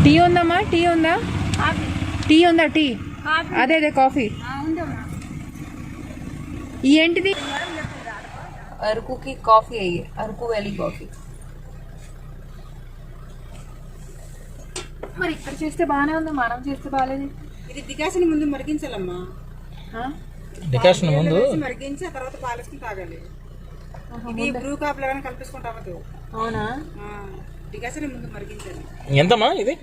Tea ఉందమ్మా? Tea ఉందా? Tea ఉందా? టీ అదే అదే కాఫీ ఏంటిది? అరకుకి కాఫీ అయ్యి అరకు వ్యాలీ కాఫీ. మరి ఇక్కడ చేస్తే బాగానే ఉంది, మనం చేస్తే బాగాలేదు. ఇది డికాషన్ ముందు మరిగించాలమ్మా. డికాషన్ ముందు మరిగించి ఆ తర్వాత పాలేసుకుని తాగాలి. ఇది బ్రూ కాఫీ లాగా కలిపేసుకుంటా. అవునా? డికాషన్ ముందు మరిగించాలి. ఎంతమ్మా ఇది?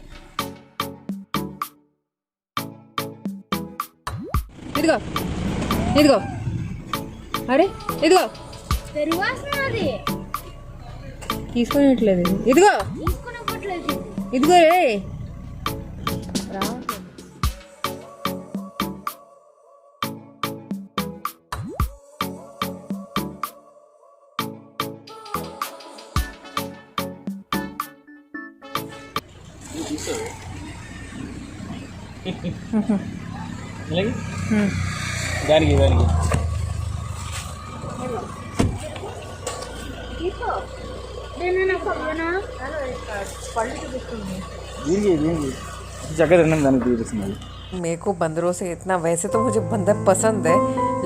ఇదిగో ఇదిగో, అరే ఇదిగో తీసుకునేట్లేదు. ఇదిగో ఇదిగో రే దానికి దానికి जगह रहने दानी मेरे को बंदरों से इतना, वैसे तो मुझे बंदर पसंद है,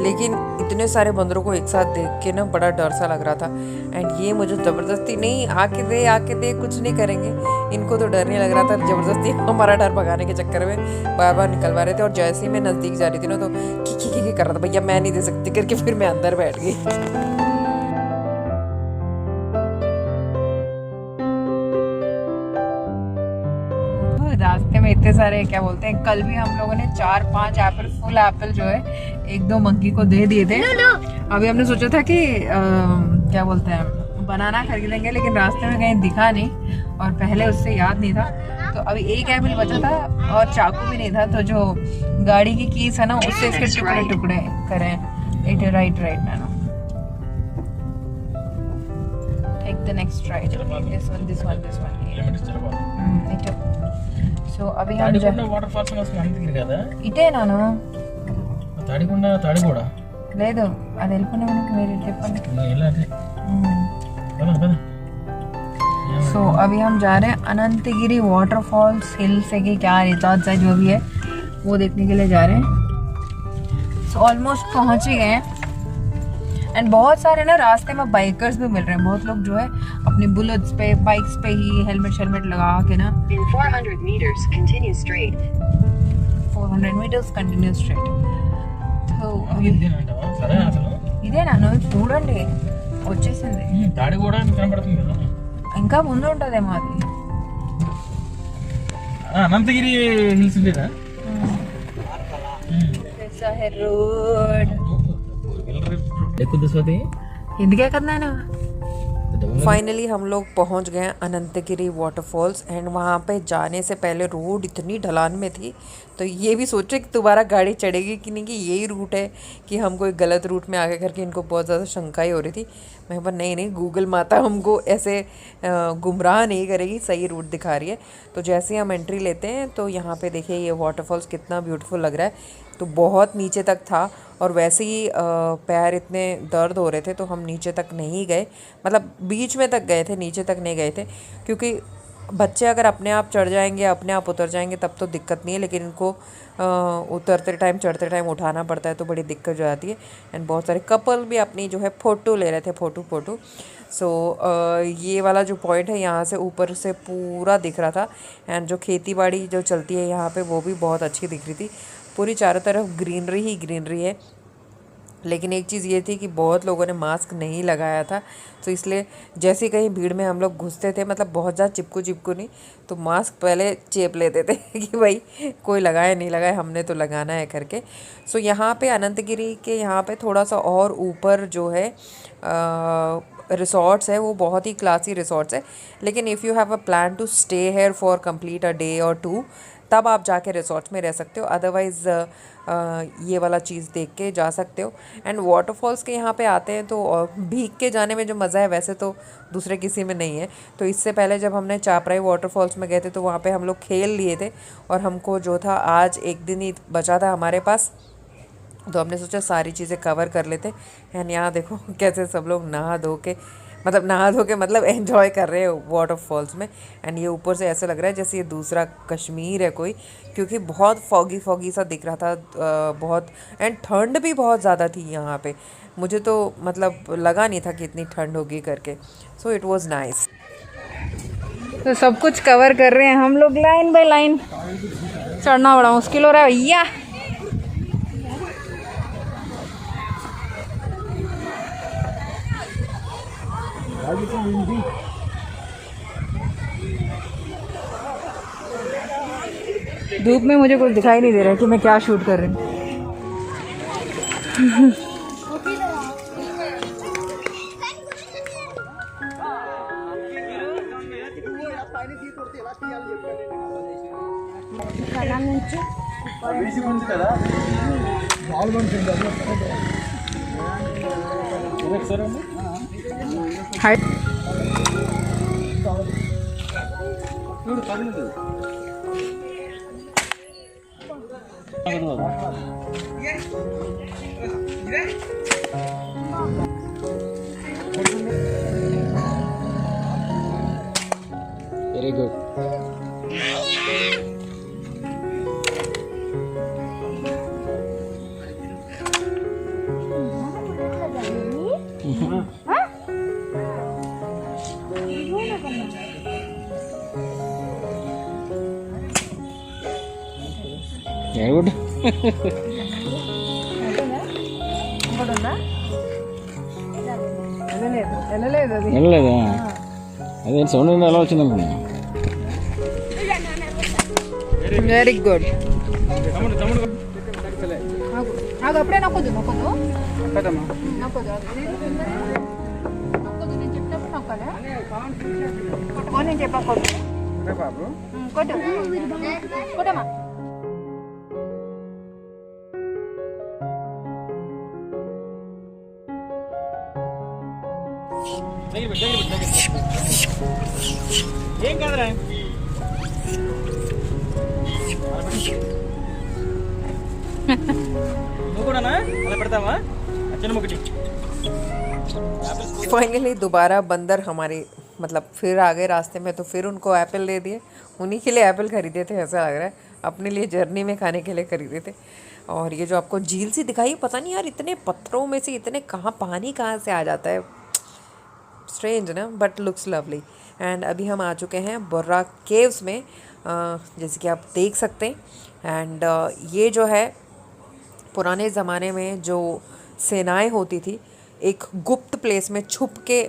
लेकिन इतने सारे बंदरों को एक साथ देख के ना बड़ा डर सा लग रहा था. एंड ये मुझे ज़बरदस्ती नहीं आके दे कुछ नहीं करेंगे. इनको तो डर नहीं लग रहा था, ज़बरदस्ती हमारा डर भगाने के चक्कर में बार बार निकलवा रहे थे. और जैसे ही मैं नज़दीक जा रही थी ना तो की कर रहा था, भैया मैं नहीं दे सकती करके फिर मैं अंदर बैठ गई. रास्ते में इतने सारे क्या बोलते हैं, कल भी हम लोगों ने 4-5 एप्पल, फुल एप्पल जो है 1-2 मंकी को दे दिए थे. अभी हमने सोचा था कि क्या बोलते हैं बनाना खरीदेंगे, लेकिन रास्ते में कहीं दिखा नहीं और पहले उससे याद नहीं था. तो अभी एक एप्पल बचा था और चाकू भी नहीं था, तो जो गाड़ी की कीज है ना उससे इसके टुकड़े टुकड़े करें. इट राइट ना take the next right, this one. So అవి వాటర్ ఫాల్స్ అనంతగిరి కదా ఇటే నాను తాడి కూడా లేదు, అది వెళ్ళిపోయినా మనకి మీరు చెప్పండి. सो अभी हम जा रहे हैं अनंतगिरी वाटरफॉल्स हिल से कि क्या रिजॉर्ट है जो भी है वो देखने के लिए जा रहे हैं. सो ऑलमोस्ट पहुंच ही गए हैं. एंड बहुत सारे ना रास्ते में बाइकर्स भी मिल रहे हैं. बहुत लोग जो है अपने बुलेट्स पे, बाइक्स पे ही हेलमेट लगा के ना 400 meters continue straight. तो ఇదే నాన్న చూడండి వచ్చేసింది. తాడి కూడా కనబడుతుంది కదా, ఇంకా ముందు ఉంటదేమో అది. అనంతగిరి హిల్స్ ఉండేదా? రోడ్ ఎందుకే కదా. फाइनली हम लोग पहुंच गए अनंतगिरी वाटरफॉल्स. एंड वहाँ पे जाने से पहले रोड इतनी ढलान में थी तो ये भी सोचे कि दोबारा गाड़ी चढ़ेगी कि नहीं, कि यही रूट है कि हम कोई गलत रूट में आगे करके इनको बहुत ज़्यादा शंकाई हो रही थी. मैं पर नहीं गूगल माता हमको ऐसे गुमराह नहीं करेगी, सही रूट दिखा रही है. तो जैसे ही हम एंट्री लेते हैं तो यहाँ पे देखिए ये वाटरफॉल्स कितना ब्यूटीफुल लग रहा है. तो बहुत नीचे तक था और वैसे ही पैर इतने दर्द हो रहे थे तो हम नीचे तक नहीं गए. मतलब बीच में तक गए थे, नीचे तक नहीं गए थे, क्योंकि बच्चे अगर अपने आप चढ़ जाएंगे, अपने आप उतर जाएंगे तब तो दिक्कत नहीं है, लेकिन इनको उतरते टाइम चढ़ते टाइम उठाना पड़ता है तो बड़ी दिक्कत हो जाती है. एंड बहुत सारे कपल भी अपनी जो है फ़ोटो ले रहे थे, फ़ोटो. सो ये वाला जो पॉइंट है यहाँ से ऊपर से पूरा दिख रहा था. एंड जो खेती बाड़ी जो चलती है यहाँ पे वो भी बहुत अच्छी दिख रही थी. पूरी चारों तरफ ग्रीनरी ही ग्रीनरी है. लेकिन एक चीज़ ये थी कि बहुत लोगों ने मास्क नहीं लगाया था, तो इसलिए जैसे ही कहीं भीड़ में हम लोग घुसते थे, मतलब बहुत ज़्यादा चिपकू नहीं, तो मास्क पहले चेप लेते थे कि भाई कोई लगाए नहीं लगाए, हमने तो लगाना है करके. सो यहाँ पे अनंतगिरी के यहाँ पे थोड़ा सा और ऊपर जो है रिसोर्ट्स है वो बहुत ही क्लासी रिसोर्ट्स है. लेकिन if you have a plan to stay here for complete a day और 2 तब आप जाके रिसोर्ट्स में रह सकते हो. अदरवाइज़ ये वाला चीज़ देख के जा सकते हो. एंड वाटरफॉल्स के यहाँ पे आते हैं तो भीग के जाने में जो मज़ा है वैसे तो दूसरे किसी में नहीं है. तो इससे पहले जब हमने चापराई वाटरफॉल्स में गए थे तो वहाँ पे हम लोग खेल लिए थे और हमको जो था आज एक दिन ही बचा था हमारे पास, तो हमने सोचा सारी चीज़ें कवर कर लेते. एंड यहाँ देखो कैसे सब लोग नहा धो के मतलब नहा धो के मतलब एंजॉय कर रहे हैं वाटरफॉल्स में। एंड ये ऊपर से ऐसा लग रहा है जैसे ये दूसरा कश्मीर है कोई, क्योंकि बहुत फॉगी फॉगी सा दिख रहा था बहुत। एंड ठंड भी बहुत ज़्यादा थी यहाँ पे, मुझे तो मतलब लगा नहीं था कि इतनी ठंड होगी करके। So it was nice. तो सब कुछ कवर कर रहे हैं हम लोग लाइन बाय लाइन। चढ़ना बड़ा मुश्किल हो रहा है भैया। धूप में मुझे कुछ दिखाई नहीं दे रहा है कि मैं क्या शूट कर रही हूँ। Very good. Very good. వెళ్ళలేదా? అదే సౌండ్ ఎలా వచ్చింది అనుకున్నా. Very good. నాకు అప్పుడే నొక్కొద్దు నొక్కొద్దు నేను చెప్పినప్పుడు నొక్కాలి. కొట్టుకొని నేను చెప్పా కొట్టు కొట్టు కొట్టమ్మా. ఏం కాదురా. నువ్వు కూడానా అలా పెడతావా? చిన్న ముక్కటి. फाइनली दोबारा बंदर हमारे मतलब फिर आ गए रास्ते में, तो फिर उनको एप्पल दे दिए। उन्हीं के लिए एप्पल खरीदे थे ऐसा लग रहा है, अपने लिए जर्नी में खाने के लिए खरीदे थे। और ये जो आपको झील सी दिखाई, पता नहीं यार इतने पत्थरों में से इतने पानी कहाँ से आ जाता है, स्ट्रेंज ना, बट लुक्स लवली। एंड अभी हम आ चुके हैं बोर्रा केव्स में, जैसे कि आप देख सकते हैं। एंड ये जो है पुराने ज़माने में जो सेनाएं होती थी, एक गुप्त प्लेस में छुप के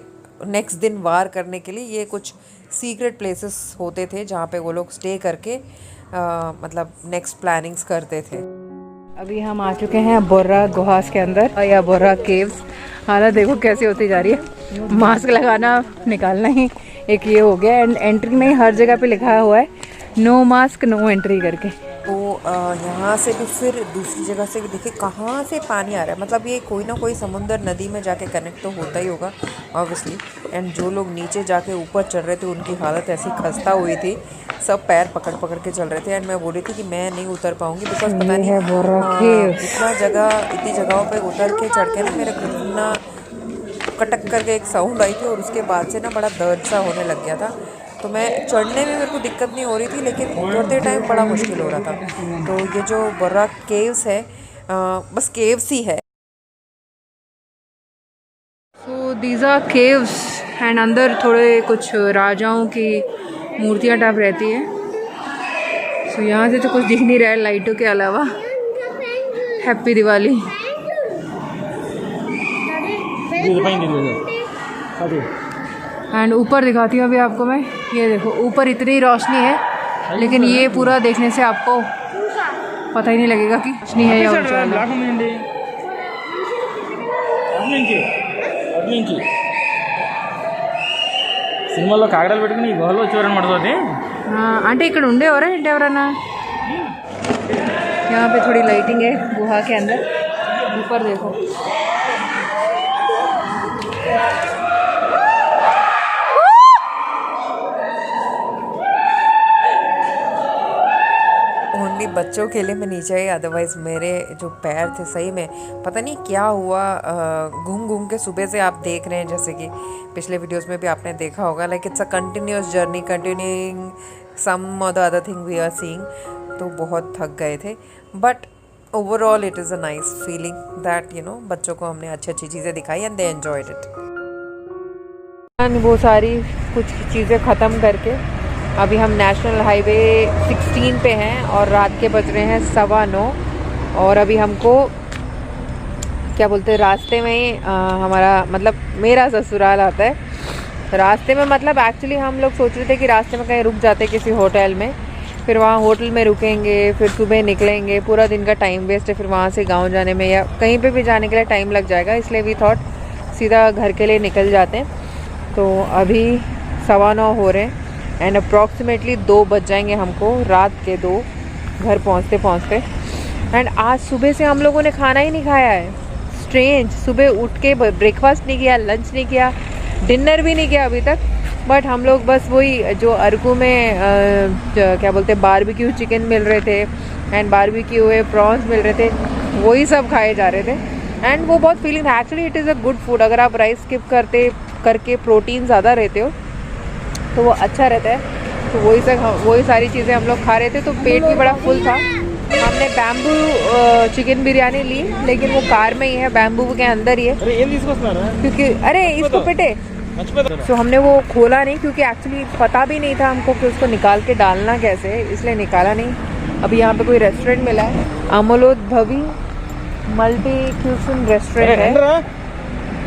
नेक्स्ट दिन वार करने के लिए ये कुछ सीक्रेट प्लेसेस होते थे जहाँ पे वो लोग स्टे करके मतलब नेक्स्ट प्लानिंग्स करते थे। अभी हम आ चुके हैं बोर्रा गुहास के अंदर या बोर्रा केव्स। हालत देखो कैसी होती जा रही है। मास्क लगाना निकालना ही एक ये हो गया। एंड एंट्री में हर जगह पे लिखा हुआ है नो मास्क नो एंट्री करके। तो यहाँ से भी फिर दूसरी जगह से भी देखिए कहाँ से पानी आ रहा है, मतलब ये कोई ना कोई समुंदर नदी में जाके कनेक्ट तो होता ही होगा ऑब्वियसली। एंड जो लोग नीचे जाके ऊपर चढ़ रहे थे उनकी हालत ऐसी खस्ता हुई थी, सब पैर पकड़ पकड़ के चल रहे थे। एंड मैं बोल रही थी कि मैं नहीं उतर पाऊंगी, बिकॉज पता नहीं इतना जगह इतनी जगहों पे उतर के चढ़ के ना मेरा घुटना कटक करके एक साउंड आई थी, और उसके बाद से ना बड़ा दर्द सा होने लग गया था। तो मैं चढ़ने में मेरे को दिक्कत नहीं हो रही थी, लेकिन उतरते टाइम बड़ा मुश्किल हो रहा था। तो ये जो बोर्रा केव्स है बस केव्स ही है। So these are caves and अंदर थोड़े कुछ राजाओं की मूर्तियाँ टाइप रहती है। सो यहाँ से तो कुछ दिख नहीं रहा है लाइटों के अलावा। हैप्पी दिवाली। एंड ऊपर दिखाती हूँ अभी आपको मैं, ये देखो ऊपर इतनी रोशनी है, लेकिन ये पूरा देखने से आपको पता ही नहीं लगेगा कि रोशनी है या उजाला। సినిమాలో కాగడాలు పెట్టుకుని ఈ గుహలో చూడని పడుతుంది. అంటే ఇక్కడ ఉండేవారా ఏంటి ఎవరన్నా? यहाँ पे थोड़ी लाइटिंग है गुहा के अंदर। ऊपर देखो मेनली बच्चों के लिए मैं नीचे आई, अदरवाइज़ मेरे जो पैर थे सही में पता नहीं क्या हुआ, घूम घूम के सुबह से आप देख रहे हैं जैसे कि पिछले वीडियोस में भी आपने देखा होगा, like it's a continuous journey continuing some or the other thing we are seeing. तो बहुत थक गए थे, but overall it is a nice feeling that बच्चों को हमने अच्छी अच्छी चीज़ें दिखाई एंड दे एन्जॉयड इट। वो सारी कुछ चीज़ें ख़त्म करके अभी हम नेशनल हाईवे 16 पे हैं और रात के बज रहे हैं 9:15 और अभी हमको क्या बोलते हैं रास्ते में ही हमारा मतलब मेरा ससुराल आता है। रास्ते में मतलब एक्चुअली हम लोग सोच रहे थे कि रास्ते में कहीं रुक जाते किसी होटल में, फिर वहाँ होटल में रुकेंगे, फिर सुबह निकलेंगे, पूरा दिन का टाइम वेस्ट है, फिर वहाँ से गांव जाने में या कहीं पे भी जाने के लिए टाइम लग जाएगा, इसलिए वी थॉट सीधा घर के लिए निकल जाते हैं। तो अभी 9:15 हो रहे हैं एंड अप्रॉक्सीमेटली 2 बज जाएंगे हमको, रात के 2 घर पहुँचते पहुँचते। एंड आज सुबह से हम लोगों ने खाना ही नहीं खाया है, स्ट्रेंज। सुबह उठ के ब्रेकफास्ट नहीं किया, लंच नहीं किया, डिनर भी नहीं किया अभी तक, बट हम लोग बस वही जो अरकू में क्या बोलते हैं बारबेक्यू चिकन मिल रहे थे एंड बारबेक्यू हुए प्रॉन्स मिल रहे थे, वही सब खाए जा रहे थे। एंड वो बहुत फीलिंग था actually, it is a good food. अगर आप राइस स्किप करके प्रोटीन ज़्यादा रहते हो तो वो अच्छा रहता है। तो वही सारी चीज़ें हम लोग खा रहे थे, तो पेट भी बड़ा फुल था। हमने बैम्बू चिकन बिरयानी ली, लेकिन वो कार में ही है, बैम्बू के अंदर ही है, क्योंकि अरे इसको पिटे। तो हमने वो खोला नहीं क्योंकि एक्चुअली पता भी नहीं था हमको कि उसको निकाल के डालना कैसे है, इसलिए निकाला नहीं। अभी यहाँ पे कोई रेस्टोरेंट मिला है, अमलोद भवी मल्टी क्यूशन रेस्टोरेंट है।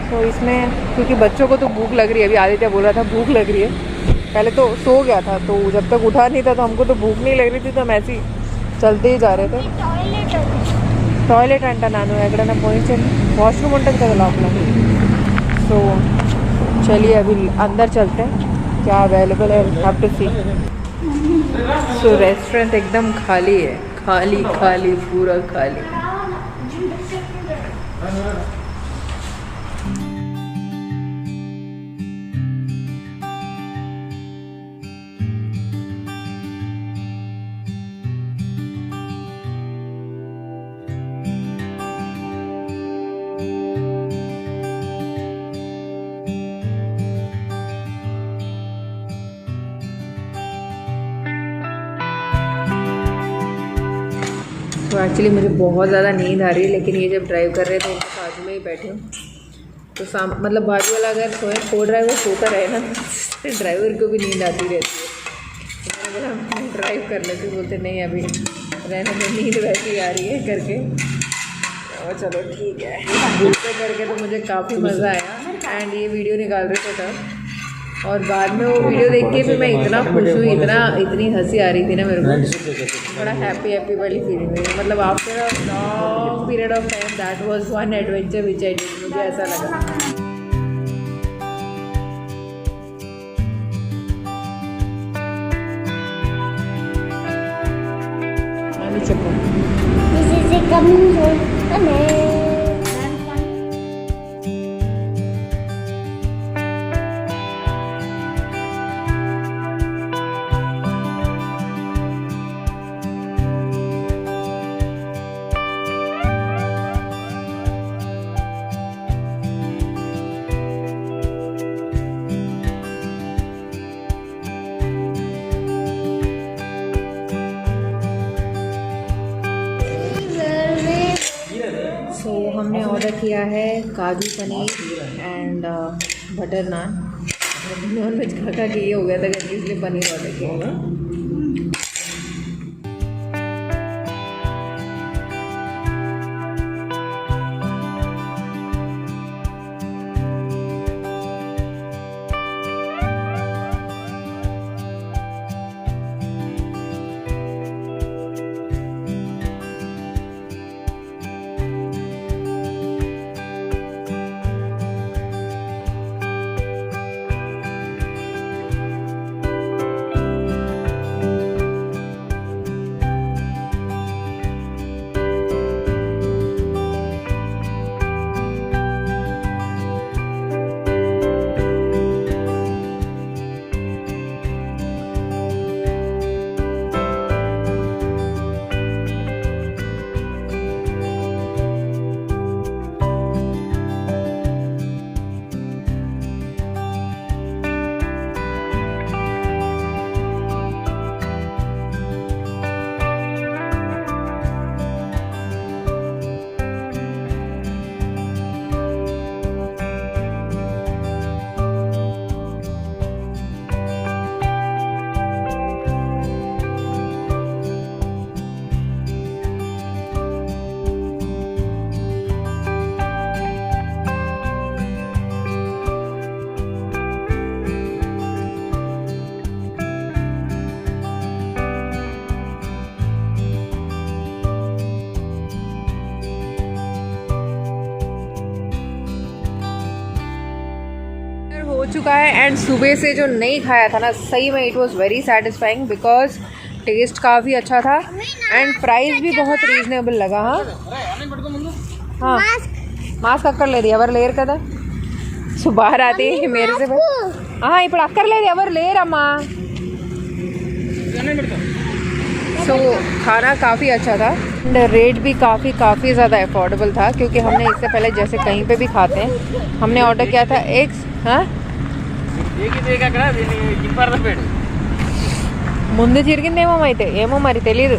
तो इसमें क्योंकि बच्चों को तो भूख लग रही है, अभी आदित्य बोल रहा था भूख लग रही है, पहले तो सो गया था, तो जब तक उठा नहीं था तो हमको तो भूख नहीं लग रही थी, तो हम ऐसे ही चलते ही जा रहे थे। టాయిలెట్ అంట నాను ఎక్కడైనా పోయించండి, వాష్రూమ్ ఉంటుంది కదా లోపల। సో चलिए अभी अंदर चलते हैं, क्या अवेलेबल है, have to see. So restaurant एकदम खाली है, खाली खाली पूरा खाली। तो एक्चुअली मुझे बहुत ज़्यादा नींद आ रही है, लेकिन ये जब ड्राइव कर रहे थे तो बाजू में ही बैठी हूँ, तो मतलब बाजू वाला अगर को ड्राइवर सोता रहे ना तो ड्राइवर को भी नींद आती रहती है। तो मैंने बोला मैं ड्राइव कर लेती, बोलते नहीं अभी रहने में, नींद वैसी आ रही है करके। और चलो ठीक है, दिल पे करके तो मुझे काफ़ी मज़ा आया एंड ये वीडियो निकाल रहे थे तब, और बाद में वो वीडियो देख के भी मैं इतना खुश हुई, इतनी हंसी आ रही थी ना मेरे को, बड़ा हैप्पी वाली फीलिंग हुई। मतलब after a long period of time that was one adventure which I did, मुझे ऐसा लगा। This is a coming soon. सो हमने ऑर्डर किया है kaju paneer and butter naan. Non veg खा के ये हो गया था करके इसलिए पनीर ऑर्डर किया है। हो चुका है एंड सुबह से जो नहीं खाया था ना, सही में it was very satisfying because taste काफ़ी अच्छा था एंड प्राइस भी बहुत रीजनेबल लगा. हाँ మాస్క్ అక్కర్లేదు, ఎవరు లేరు కదా. సో బారాతి मेरे से ఇప్పుడు అక్కర్లేదు, ఎవరు లేరమ్మా. सो खाना काफ़ी अच्छा था एंड रेट भी काफ़ी ज़्यादा अफोर्डेबल था क्योंकि हमने इससे पहले जैसे कहीं पे भी खाते हैं, हमने ऑर्डर किया था एग्स. हाँ ముందు చిరిగిందేమో అయితే ఏమో మరి తెలీదు.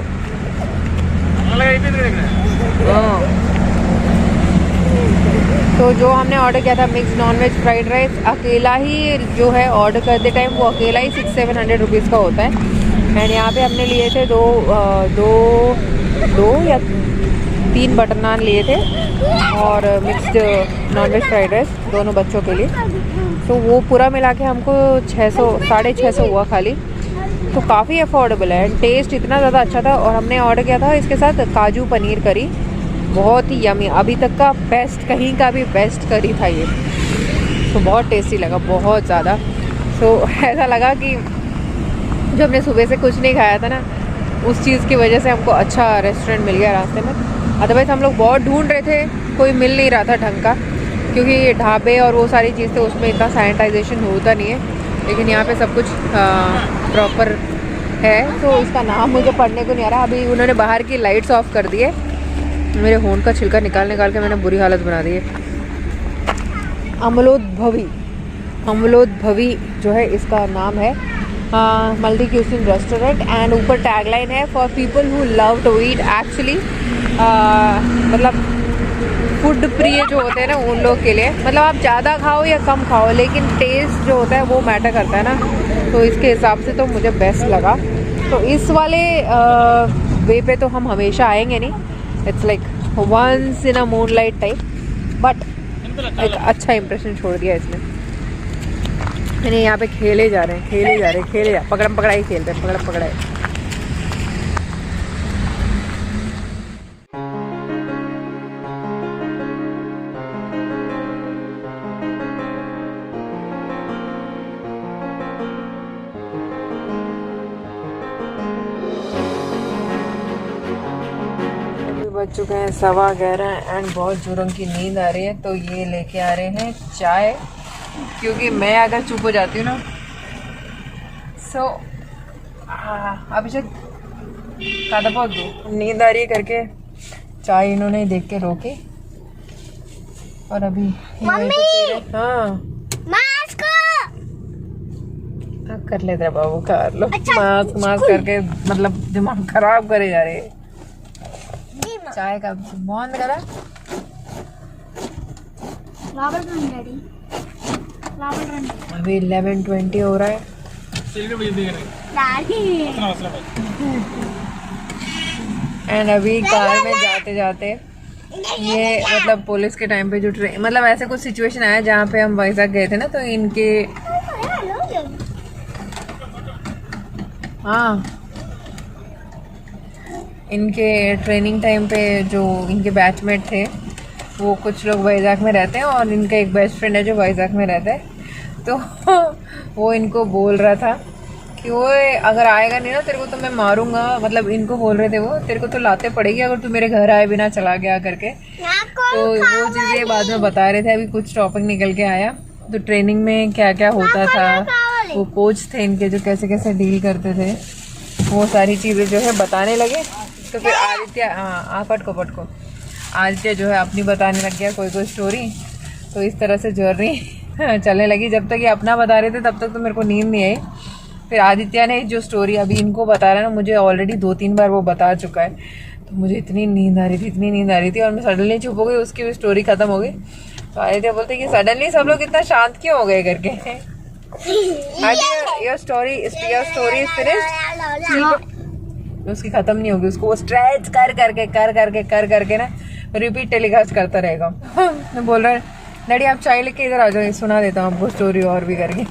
तो जो हमने ऑर्डर किया था mix non veg fried rice, अकेला ही जो है ऑर्डर करते टाइम वो अकेला ही 600-700 रुपीज़ का होता है. एंड यहाँ पे हमने लिए थे दो या 3 बटर नान लिए थे और mixed non veg fried rice दोनों बच्चों के लिए. तो वो पूरा मिला के हमको 600-650 हुआ खाली. तो काफ़ी अफोर्डेबल है एंड टेस्ट इतना ज़्यादा अच्छा था. और हमने ऑर्डर किया था इसके साथ काजू पनीर करी, बहुत ही यमी, अभी तक का बेस्ट, कहीं का भी बेस्ट करी था ये. तो बहुत टेस्टी लगा, बहुत ज़्यादा. तो ऐसा लगा कि जो हमने सुबह से कुछ नहीं खाया था ना, उस चीज़ की वजह से हमको अच्छा रेस्टोरेंट मिल गया रास्ते में. अदरवाइज़ हम लोग बहुत ढूंढ रहे थे, कोई मिल नहीं रहा था ढंग का, क्योंकि ढाबे और वो सारी चीज़ थे उसमें इतना सैनिटाइजेशन होता नहीं है. लेकिन यहाँ पे सब कुछ प्रॉपर है. तो इसका नाम मुझे पढ़ने को नहीं आ रहा. अभी उन्होंने बाहर की लाइट्स ऑफ कर दिए. मेरे होंठ का छिलका निकाल के मैंने बुरी हालत बना दी है. अमलोद्भवी जो है इसका नाम है, मल्टी क्यूसिन रेस्टोरेंट. एंड ऊपर टैगलाइन है for people who love to eat. Actually मतलब फूड प्रिय जो होते हैं ना उन लोग के लिए, मतलब आप ज़्यादा खाओ या कम खाओ लेकिन टेस्ट जो होता है वो मैटर करता है ना. तो इसके हिसाब से तो मुझे बेस्ट लगा. तो इस वाले वे पे तो हम हमेशा आएंगे नहीं. It's like once in a moonlight type, but एक अच्छा इंप्रेशन छोड़ दिया इसने. मैंने यहाँ पे खेले जा रहे हैं पकड़म पकड़ाई खेलते हैं, पकड़म पकड़ाई. बज चुके हैं 11:15 एंड बहुत जोरों की नींद आ रही है. तो ये लेके आ रहे हैं चाय, क्योंकि मैं अगर चुप हो जाती हूँ ना सो अभिषेक कादा बहुत दो नींद आ रही है करके चाय इन्होंने देख के रोकी. और अभी हाँ कर लेते बाबू, कर लो. मास्क करके मतलब दिमाग खराब करे जा रहे. चाय का बंद करा. अभी 11:20 हो रहा है. एंड अभी कार में जाते जाते ये मतलब पुलिस के टाइम पे जो ट्रेन, मतलब ऐसे कुछ सिचुएशन आया जहाँ पे हम वाइजाग गए थे ना, तो इनके इनके ट्रेनिंग टाइम पे जो इनके बैचमेट थे वो कुछ लोग वाइजाग में रहते हैं और इनका एक बेस्ट फ्रेंड है जो वाइजाग में रहता है. तो वो इनको बोल रहा था कि वो अगर आएगा नहीं ना तेरे को तो मैं मारूंगा. मतलब इनको बोल रहे थे वो, तेरे को तो लाते पड़ेगी अगर तू मेरे घर आए बिना चला गया करके. तो वो चीज़ें बाद में बता रहे थे. अभी कुछ टॉपिक निकल के आया तो ट्रेनिंग में क्या क्या होता था, वो कोच थे इनके जो कैसे कैसे डील करते थे, वो सारी चीज़ें जो है बताने लगे. तो फिर आदित्य पटको आदित्य जो है अपनी बताने लग गया कोई स्टोरी. तो इस तरह से जर्नी चलने लगी. जब तक ये अपना बता रहे थे तब तक तो मेरे को नींद नहीं आई. फिर आदित्य ने जो स्टोरी अभी इनको बता रहा है ना, मुझे ऑलरेडी 2-3 बार वो बता चुका है. तो मुझे इतनी नींद आ रही थी और मैं सडनली चुप हो गई. उसकी भी स्टोरी खत्म हो गई. तो आदित्य बोलते कि सडनली सब लोग इतना शांत क्यों हो गए करके. Your story is finished. उसकी खत्म नहीं होगी. उसको वो स्ट्रेच कर करके ना रिपीट टेलीकास्ट करता रहेगा. मैं बोल रहा है डैडी आप चाय लेके इधर आ जाओ, सुना देता हूँ आपको स्टोरी और भी करके.